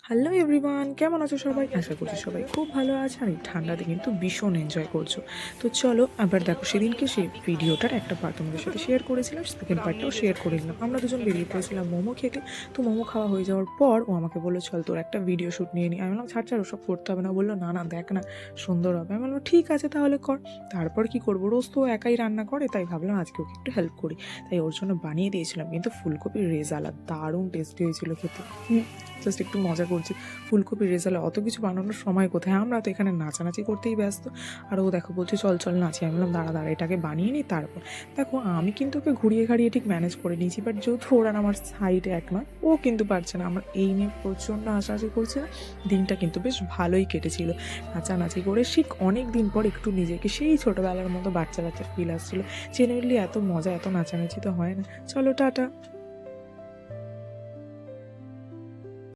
Hello everyone, কেমন আছো সবাই? আশা করছি সবাই খুব ভালো আছে আর এই ঠান্ডাতে কিন্তু ভীষণ এনজয় করছো। তো চলো আবার দেখো, সেদিনকে সেই ভিডিওটার একটা পার্ট তোমাদের সাথে শেয়ার করেছিলাম, সেকেন্ড পার্টটাও শেয়ার করে দিলাম। আমরা দুজন বেরিয়ে পড়েছিলাম মোমো খেতে। তো মোমো খাওয়া হয়ে যাওয়ার পর ও আমাকে বললো চল তোর একটা ভিডিও শ্যুট নিয়ে নিই। আমি বললাম ছাড় ছাড়, ওসব করতে হবে না। বললো না না দেখ না, সুন্দর হবে। আমি বললাম ঠিক আছে তাহলে কর। তারপর কি করবো, রোজ তো ও একাই রান্না করে, তাই ভাবলাম আজকে ওকে একটু হেল্প করি। তাই ওর জন্য বানিয়ে দিয়েছিলাম কিন্তু ফুলকপির রেজালা, দারুণ টেস্টি হয়েছিল খেতে। জাস্ট একটু মজা করছি। ফুলকপির রেজালা অত কিছু বানানোর সময় কোথায়, আমরা তো এখানে নাচানাচি করতেই ব্যস্ত। আর ও দেখো বলছে চল চল নাচি। আমি বললাম দাঁড়া দাঁড়া, এটাকে বানিয়ে নিই তারপর। দেখো আমি কিন্তু ওকে ঘুরিয়ে ঘাড়িয়ে ঠিক ম্যানেজ করে নিয়েছি, বাট যেহেতু ওর আর আমার সাইডে এক নয়, ও কিন্তু পারছে না। আমার এই নিয়ে প্রচণ্ড হাসাহাসি করছে না। দিনটা কিন্তু বেশ ভালোই কেটেছিল নাচানাচি করে। ঠিক অনেক দিন পর একটু নিজেকে সেই ছোটোবেলার মতো বাচ্চা বাচ্চা ফিল আসছিলো। জেনারেলি এত মজা এত নাচানাচি তো হয় না। চলো টাটা।